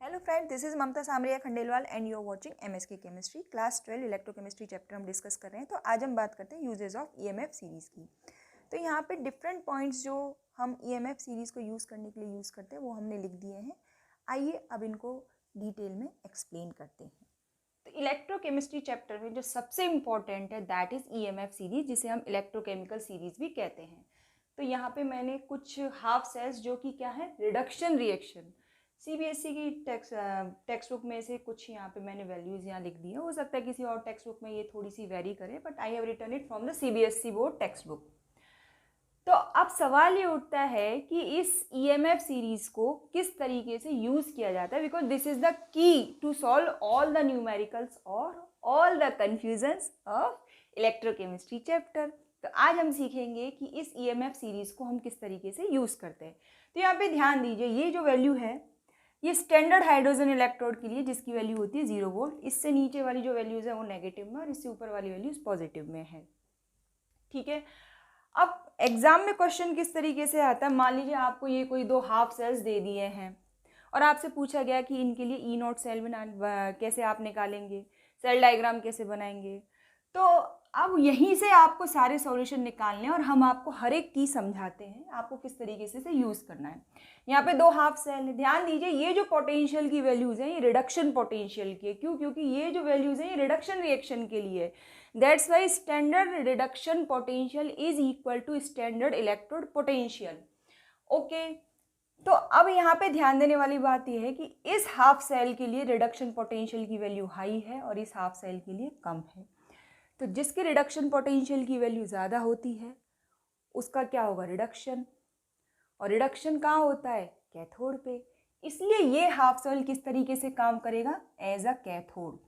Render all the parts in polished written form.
Hello friend, this is Mamta Samaria Khandelwal and you are watching MSK chemistry class 12 electrochemistry chapter हम discuss कर रहे हैं। तो आज हम बात करते हैं यूजेस ऑफ ईएमएफ सीरीज़ की। तो यहाँ पे डिफरेंट पॉइंट्स जो हम ईएमएफ सीरीज़ को यूज़ करने के लिए यूज़ करते हैं वो हमने लिख दिए हैं। आइए अब इनको डिटेल में एक्सप्लेन करते हैं। तो इलेक्ट्रोकेमिस्ट्री चैप्टर में जो सबसे इम्पॉर्टेंट है दैट इज़ ईएमएफ सीरीज, जिसे हम इलेक्ट्रोकेमिकल सीरीज़ भी कहते हैं। तो यहाँ पे मैंने कुछ हाफ सेल्स जो कि क्या है, रिडक्शन रिएक्शन, सीबीएसई की टेक्स्ट बुक में से कुछ यहाँ पे मैंने वैल्यूज़ यहाँ लिख दी है। हो सकता है किसी और टेक्स्ट बुक में ये थोड़ी सी वेरी करे, but I have written it from the CBSE board text book. तो अब सवाल ये उठता है कि इस ईएमएफ सीरीज़ को किस तरीके से यूज़ किया जाता है, because this is the key to solve all the numericals और all the confusions of electrochemistry chapter. तो आज हम सीखेंगे कि इस ईएमएफ सीरीज़ को हम किस तरीके से यूज़ करते हैं। तो यहाँ पे ध्यान दीजिए, ये जो वैल्यू है ये स्टैंडर्ड हाइड्रोजन इलेक्ट्रोड के लिए जिसकी वैल्यू होती है 0 वोल्ट। इससे नीचे वाली जो वैल्यूज़ है वो नेगेटिव में और इससे ऊपर वाली वैल्यूज़ पॉजिटिव में है। ठीक है, अब एग्जाम में क्वेश्चन किस तरीके से आता है, मान लीजिए आपको ये कोई दो हाफ सेल्स दे दिए हैं और आपसे पूछा गया कि इनके लिए ई नॉट सेल कैसे आप निकालेंगे, सेल डायग्राम कैसे बनाएंगे। तो अब यहीं से आपको सारे सॉल्यूशन निकालने हैं और हम आपको हर एक की समझाते हैं आपको किस तरीके से यूज़ करना है। यहाँ पे दो हाफ सेल है, ध्यान दीजिए ये जो पोटेंशियल की वैल्यूज़ हैं ये रिडक्शन पोटेंशियल की है। क्यों? क्योंकि ये जो वैल्यूज़ हैं ये रिडक्शन रिएक्शन के लिए। That's why standard reduction potential is equal to standard electrode potential. Okay, तो अब यहाँ पे ध्यान देने वाली बात यह है कि इस हाफ सेल के लिए रिडक्शन पोटेंशियल की वैल्यू हाई है और इस हाफ सेल के लिए कम है। तो जिसके रिडक्शन पोटेंशियल की वैल्यू ज़्यादा होती है उसका क्या होगा, रिडक्शन। और रिडक्शन कहाँ होता है, कैथोड पे। इसलिए ये हाफ सेल किस तरीके से काम करेगा, as a cathode.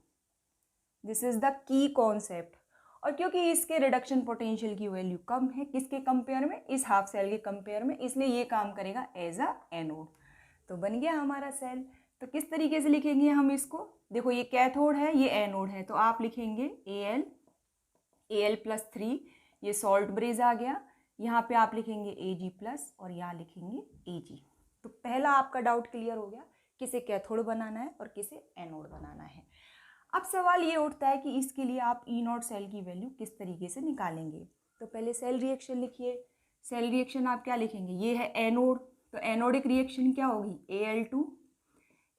This is the key concept. और क्योंकि इसके रिडक्शन पोटेंशियल की वैल्यू कम है किसके कंपेयर में, इस हाफ सेल के कंपेयर में, इसलिए ये काम करेगा एज अ एनोड। तो बन गया हमारा सेल। तो किस तरीके से लिखेंगे हम इसको, देखो ये कैथोड है ये एनोड है, तो आप लिखेंगे Al+3, ये सॉल्ट ब्रिज आ गया। यहाँ पे आप लिखेंगे Ag+ और यहाँ लिखेंगे Ag। तो पहला आपका डाउट क्लियर हो गया, किसे कैथोड बनाना है और किसे एनोड बनाना है। अब सवाल ये उठता है कि इसके लिए आप ई नॉट सेल की वैल्यू किस तरीके से निकालेंगे। तो पहले सेल रिएक्शन लिखिए। सेल रिएक्शन आप क्या लिखेंगे, ये है एनोड, तो एनोडिक रिएक्शन क्या होगी, Al2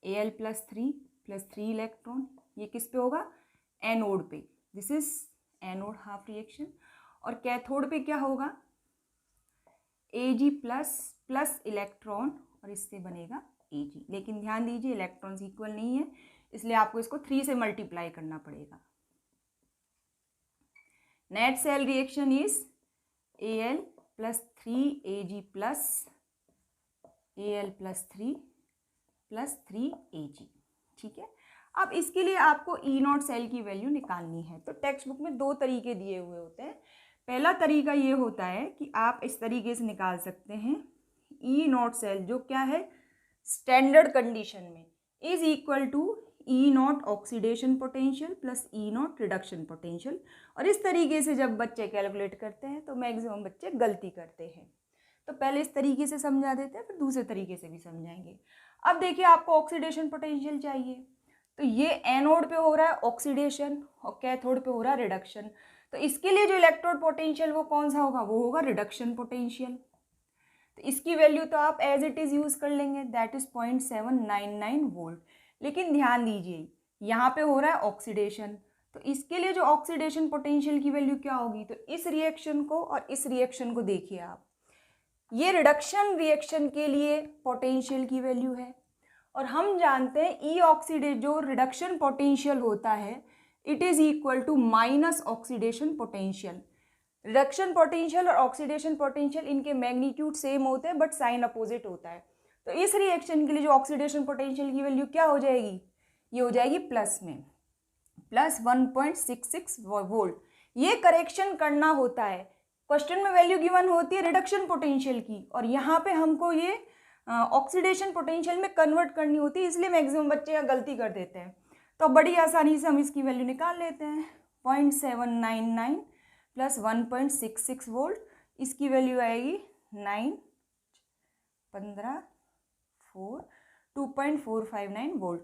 Al+3 इलेक्ट्रॉन, ये किस पे होगा, एनोड पे। This is anode half reaction. और कैथोड पे क्या होगा, Ag+ इलेक्ट्रॉन और इससे बनेगा Ag। लेकिन ध्यान दीजिए इलेक्ट्रॉन्स इक्वल नहीं है, इसलिए आपको इसको 3 से मल्टीप्लाई करना पड़ेगा। Net cell reaction is Al+3 Ag+Al+3 + 3 Ag। ठीक है, अब इसके लिए आपको ई नॉट सेल की वैल्यू निकालनी है। तो टेक्स्ट बुक में दो तरीके दिए हुए होते हैं। पहला तरीका ये होता है कि आप इस तरीके से निकाल सकते हैं, ई नॉट सेल जो क्या है स्टैंडर्ड कंडीशन में is equal to E naught oxidation potential plus E naught reduction potential. और इस तरीके से जब बच्चे कैलकुलेट करते हैं तो मैक्सिमम बच्चे गलती करते हैं। तो पहले इस तरीके से समझा देते हैं, फिर दूसरे तरीके से भी समझाएंगे। अब देखिए आपको ऑक्सीडेशन पोटेंशियल चाहिए, तो ये एनोड पे हो रहा है ऑक्सीडेशन और कैथोड पे हो रहा है रिडक्शन। तो इसके लिए जो इलेक्ट्रोड पोटेंशियल वो कौन सा होगा, वो होगा रिडक्शन पोटेंशियल। तो इसकी वैल्यू तो आप एज इट इज़ यूज़ कर लेंगे, दैट इज़ 0.799 वोल्ट। लेकिन ध्यान दीजिए यहाँ पे हो रहा है ऑक्सीडेशन, तो इसके लिए जो ऑक्सीडेशन पोटेंशियल की वैल्यू क्या होगी, तो इस रिएक्शन को और इस रिएक्शन को देखिए आप, ये रिडक्शन रिएक्शन के लिए पोटेंशियल की वैल्यू है। और हम जानते हैं ई ऑक्सीडेट जो रिडक्शन पोटेंशियल होता है it is equal to minus oxidation potential. Reduction potential और ऑक्सीडेशन पोटेंशियल इनके मैग्नीट्यूड सेम होते हैं बट साइन अपोजिट होता है। तो इस रिएक्शन के लिए जो ऑक्सीडेशन पोटेंशियल की वैल्यू क्या हो जाएगी, ये हो जाएगी प्लस में, प्लस 1.66 वोल्ट। ये करेक्शन करना होता है, क्वेश्चन में वैल्यू गिवन होती है रिडक्शन पोटेंशियल की और यहाँ पे हमको ये ऑक्सीडेशन पोटेंशियल में कन्वर्ट करनी होती है, इसलिए मैक्सिमम बच्चे यहाँ गलती कर देते हैं। तो बड़ी आसानी से हम इसकी वैल्यू निकाल लेते हैं, 0.799 प्लस 1.66 वोल्ट, इसकी वैल्यू आएगी 9, 15, 4, 2.459 वोल्ट।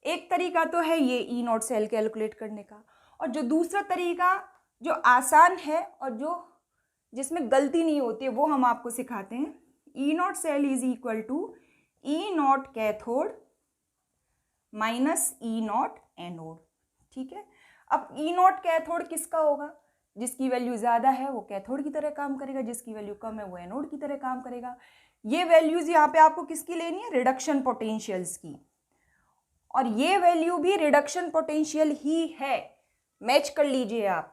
एक तरीका तो है ये ई नॉट सेल कैलकुलेट करने का, और जो दूसरा तरीका जो आसान है और जो जिसमें गलती नहीं होती है वो हम आपको सिखाते हैं। E naught cell is equal to E naught cathode minus E naught anode. ठीक है, अब ई नॉट कैथोड किसका होगा? जिसकी वैल्यू ज़्यादा है वो कैथोड की तरह काम करेगा, जिसकी वैल्यू कम है वो एनोड की तरह काम करेगा। ये वैल्यूज यहाँ पे आपको किसकी लेनी है? रिडक्शन पोटेंशियल्स की, और ये वैल्यू भी रिडक्शन पोटेंशियल ही है, मैच कर लीजिए आप।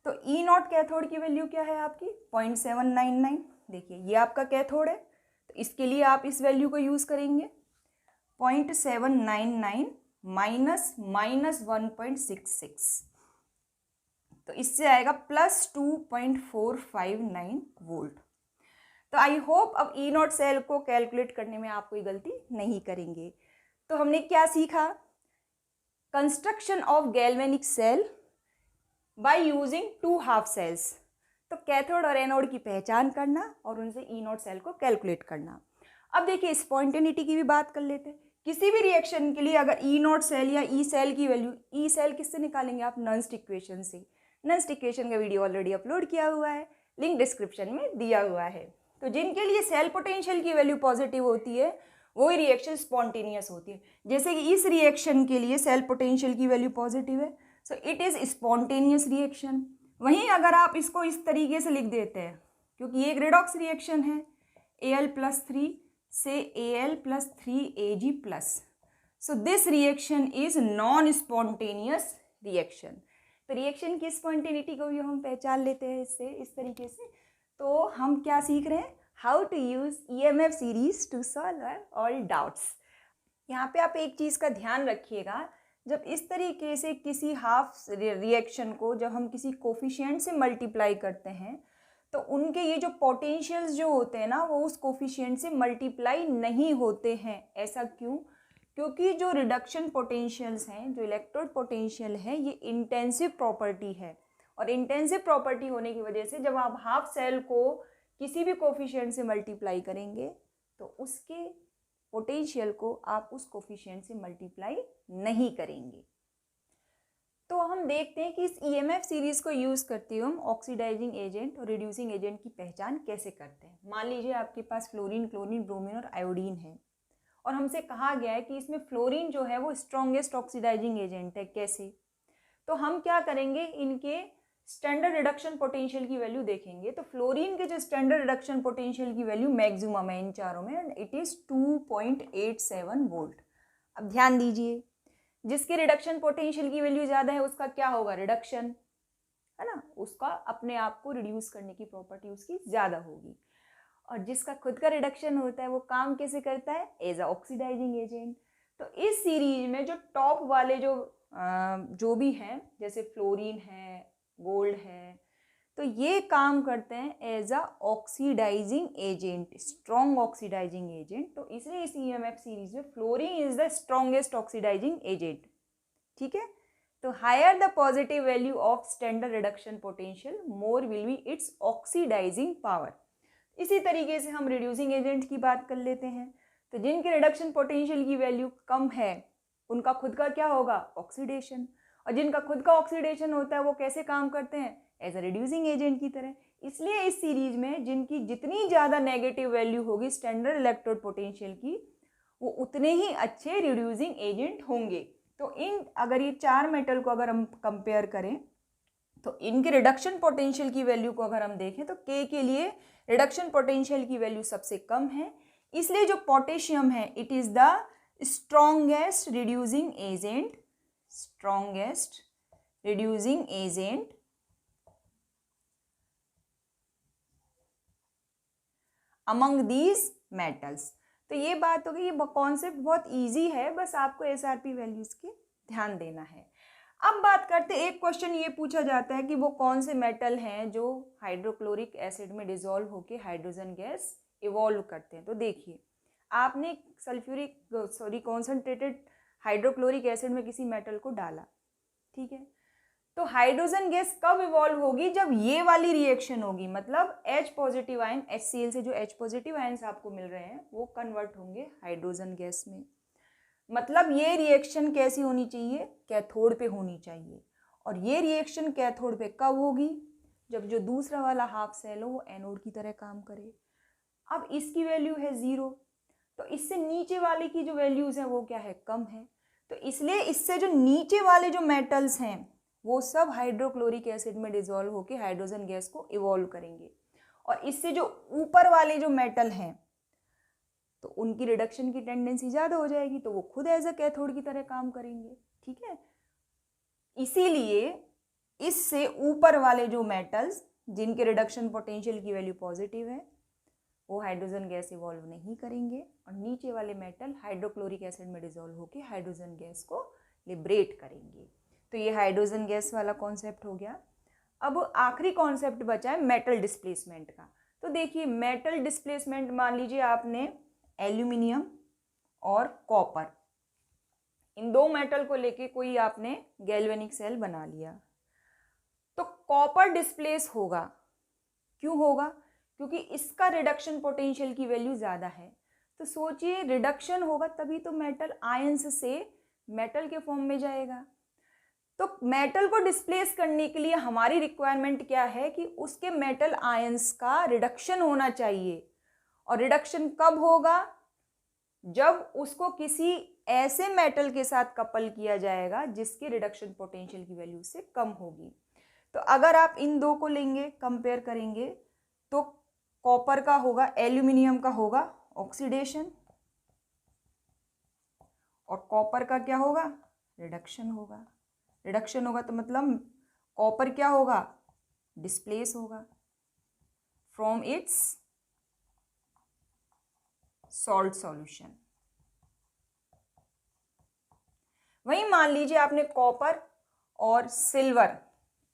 तो ई नॉट कैथोड की वैल्यू क्या है आपकी? 0.799। देखिए ये आपका कैथोड है, तो इसके लिए आप इस वैल्यू को यूज़ करेंगे 0.799 माइनस 1.66, तो इससे आएगा प्लस 2.459 वोल्ट। तो आई होप अब ई नॉट सेल को कैलकुलेट करने में आप कोई गलती नहीं करेंगे। तो हमने क्या सीखा? Construction of galvanic cell by using 2 half cells. तो कैथोड और एनोड की पहचान करना और उनसे ई नॉट सेल को कैलकुलेट करना। अब देखिए स्पॉन्टेनिटी की भी बात कर लेते हैं। किसी भी रिएक्शन के लिए अगर ई नॉट सेल या ई सेल की वैल्यू, ई सेल किससे निकालेंगे आप? नर्न्स इक्वेशन से। नर्न्स इक्वेशन का वीडियो ऑलरेडी अपलोड किया हुआ है, लिंक डिस्क्रिप्शन में दिया हुआ है। तो जिनके लिए सेल पोटेंशियल की वैल्यू पॉजिटिव होती है वही रिएक्शन स्पॉन्टेनियस होती है। जैसे कि इस रिएक्शन के लिए सेल पोटेंशियल की वैल्यू पॉजिटिव है, so it is spontaneous reaction. वहीं अगर आप इसको इस तरीके से लिख देते हैं, क्योंकि ये एक रेडॉक्स रिएक्शन है, Al+3 से Al+3Ag+, so this reaction is non spontaneous reaction. तो रिएक्शन की स्पॉन्टेनिटी को भी हम पहचान लेते हैं इससे, इस तरीके से। तो हम क्या सीख रहे हैं? How to use EMF series to solve all doubts. यहाँ पे आप एक चीज़ का ध्यान रखिएगा, जब इस तरीके से किसी हाफ रिएक्शन को जब हम किसी कोफिशिएंट से मल्टीप्लाई करते हैं तो उनके ये जो पोटेंशियल्स जो होते हैं ना वो उस कोफिशिएंट से मल्टीप्लाई नहीं होते हैं। ऐसा क्यों? क्योंकि जो रिडक्शन पोटेंशियल्स हैं, जो इलेक्ट्रोड पोटेंशियल है, ये इंटेंसिव प्रॉपर्टी है, और इंटेंसिव प्रॉपर्टी होने की वजह से जब आप हाफ सेल को किसी भी कोफिशिएंट से मल्टीप्लाई करेंगे तो उसके पोटेंशियल को आप उस कोफिशिएंट से मल्टीप्लाई नहीं करेंगे। तो हम देखते हैं कि इस EMF सीरीज को यूज़ करते हुए हम ऑक्सीडाइजिंग एजेंट और रिड्यूसिंग एजेंट की पहचान कैसे करते हैं। मान लीजिए आपके पास फ्लोरीन, क्लोरीन, ब्रोमीन और आयोडीन है, और हमसे कहा गया है कि इसमें फ्लोरीन जो है वो स्ट्रॉन्गेस्ट ऑक्सीडाइजिंग एजेंट है। कैसे? तो हम क्या करेंगे, इनके स्टैंडर्ड रिडक्शन पोटेंशियल की वैल्यू देखेंगे। तो फ्लोरीन के जो स्टैंडर्ड रिडक्शन पोटेंशियल की वैल्यू मैक्सिमम है इन चारों में, एंड इट इज़ 2.87 वोल्ट। अब ध्यान दीजिए, जिसकी रिडक्शन पोटेंशियल की वैल्यू ज़्यादा है उसका क्या होगा? रिडक्शन, है ना, उसका अपने आप को रिड्यूस करने की प्रॉपर्टी उसकी ज़्यादा होगी। और जिसका खुद का रिडक्शन होता है वो काम कैसे करता है? As a oxidising agent. तो इस सीरीज में जो टॉप वाले जो भी हैं, जैसे फ्लोरीन है, गोल्ड है, तो ये काम करते हैं as a oxidising agent, strong oxidising agent. तो इसलिए इस EMF सीरीज में fluorine is the strongest oxidising agent. ठीक है, तो higher the positive value of standard reduction potential, more will be its oxidising power. इसी तरीके से हम रिड्यूसिंग एजेंट की बात कर लेते हैं। तो जिनके रिडक्शन पोटेंशियल की वैल्यू कम है उनका खुद का क्या होगा? ऑक्सीडेशन। और जिनका खुद का ऑक्सीडेशन होता है वो कैसे काम करते हैं? एज अ रिड्यूसिंग एजेंट की तरह। इसलिए इस सीरीज में जिनकी जितनी ज़्यादा नेगेटिव वैल्यू होगी स्टैंडर्ड इलेक्ट्रोड पोटेंशियल की, वो उतने ही अच्छे रिड्यूसिंग एजेंट होंगे। तो अगर ये 4 मेटल को अगर हम कंपेयर करें तो इनके रिडक्शन पोटेंशियल की वैल्यू को अगर हम देखें तो K के लिए रिडक्शन पोटेंशियल की वैल्यू सबसे कम है, इसलिए जो पोटेशियम है it is the strongest reducing agent, strongest reducing agent among these metals. तो ये बात हो गई, ये कॉन्सेप्ट बहुत इजी है, बस आपको SRP वैल्यूज के ध्यान देना है। अब बात करते, एक क्वेश्चन ये पूछा जाता है कि वो कौन से मेटल हैं जो हाइड्रोक्लोरिक एसिड में डिसॉल्व होकर हाइड्रोजन गैस इवॉल्व करते हैं। तो देखिए, आपने कॉन्सनट्रेटेड हाइड्रोक्लोरिक एसिड में किसी मेटल को डाला, ठीक है, तो हाइड्रोजन गैस कब इवॉल्व होगी? जब ये वाली रिएक्शन होगी, मतलब H पॉजिटिव आयन HCl से जो H पॉजिटिव आयन्स आपको मिल रहे हैं वो कन्वर्ट होंगे हाइड्रोजन गैस में। मतलब ये रिएक्शन कैसी होनी चाहिए, कैथोड पे होनी चाहिए। और ये रिएक्शन कैथोड पे कब होगी, जब जो दूसरा वाला हाफ सेल हो वो एनोड की तरह काम करे। अब इसकी वैल्यू है 0, तो इससे नीचे वाले की जो वैल्यूज है वो क्या है, कम है। तो इसलिए इससे जो नीचे वाले जो मेटल्स हैं वो सब हाइड्रोक्लोरिक एसिड में डिजोल्व होकर हाइड्रोजन गैस को इवॉल्व करेंगे। और इससे जो ऊपर वाले जो मेटल हैं तो उनकी रिडक्शन की टेंडेंसी ज़्यादा हो जाएगी, तो वो खुद एज अ कैथोड की तरह काम करेंगे। ठीक है, इसीलिए इससे ऊपर वाले जो मेटल्स जिनके रिडक्शन पोटेंशियल की वैल्यू पॉजिटिव है वो हाइड्रोजन गैस इवॉल्व नहीं करेंगे, और नीचे वाले मेटल हाइड्रोक्लोरिक एसिड में डिजोल्व होकर हाइड्रोजन गैस को लिबरेट करेंगे। तो ये हाइड्रोजन गैस वाला कॉन्सेप्ट हो गया। अब आखिरी कॉन्सेप्ट बचा है मेटल डिस्प्लेसमेंट का। तो देखिए मेटल डिस्प्लेसमेंट, मान लीजिए आपने एल्यूमिनियम और कॉपर, इन दो मेटल को लेके कोई आपने गैल्वेनिक सेल बना लिया, तो कॉपर डिस्प्लेस होगा। क्यों होगा, क्योंकि इसका रिडक्शन पोटेंशियल की वैल्यू ज़्यादा है। तो सोचिए रिडक्शन होगा तभी तो मेटल आयंस से मेटल के फॉर्म में जाएगा। तो मेटल को डिस्प्लेस करने के लिए हमारी रिक्वायरमेंट क्या है कि उसके मेटल आयंस का रिडक्शन होना चाहिए। और रिडक्शन कब होगा, जब उसको किसी ऐसे मेटल के साथ कपल किया जाएगा जिसके रिडक्शन पोटेंशियल की वैल्यू से कम होगी। तो अगर आप इन दो को लेंगे, कंपेयर करेंगे, तो कॉपर का होगा, एल्यूमिनियम का होगा ऑक्सीडेशन, और कॉपर का क्या होगा, रिडक्शन होगा। रिडक्शन होगा तो मतलब कॉपर क्या होगा, डिस्प्लेस होगा फ्रॉम इट्स सॉल्ट सॉल्यूशन। वहीं मान लीजिए आपने कॉपर और सिल्वर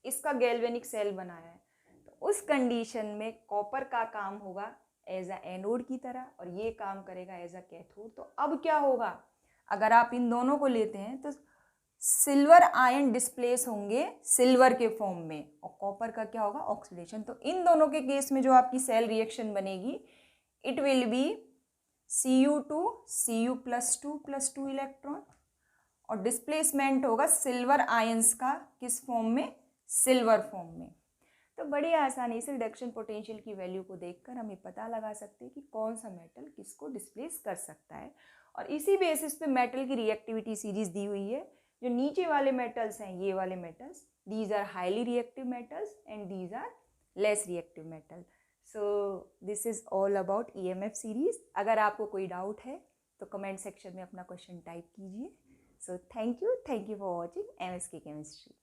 इसका गैल्वेनिक सेल बनाया है, तो उस कंडीशन में कॉपर का काम होगा एज अ एनोड की तरह और ये काम करेगा एज अ कैथोड। तो अब क्या होगा, अगर आप इन दोनों को लेते हैं तो सिल्वर आयन डिस्प्लेस होंगे सिल्वर के फॉर्म में, और कॉपर का क्या होगा, ऑक्सीडेशन। तो इन दोनों के केस में जो आपकी सेल रिएक्शन बनेगी, it will be Cu2 Cu+2 electron, और डिस्प्लेसमेंट होगा सिल्वर आयंस का किस फॉर्म में, सिल्वर फॉर्म में। तो बड़ी आसानी से रिडक्शन पोटेंशियल की वैल्यू को देखकर हमें पता लगा सकते हैं कि कौन सा मेटल किसको डिस्प्लेस कर सकता है। और इसी बेसिस पे मेटल की रिएक्टिविटी सीरीज दी हुई है। जो नीचे वाले मेटल्स हैं, ये वाले metals, these are highly reactive metals and these are less reactive metal. So this is all about EMF series. अगर आपको कोई डाउट है तो कमेंट सेक्शन में अपना क्वेश्चन टाइप कीजिए। So thank you for watching MSK Chemistry.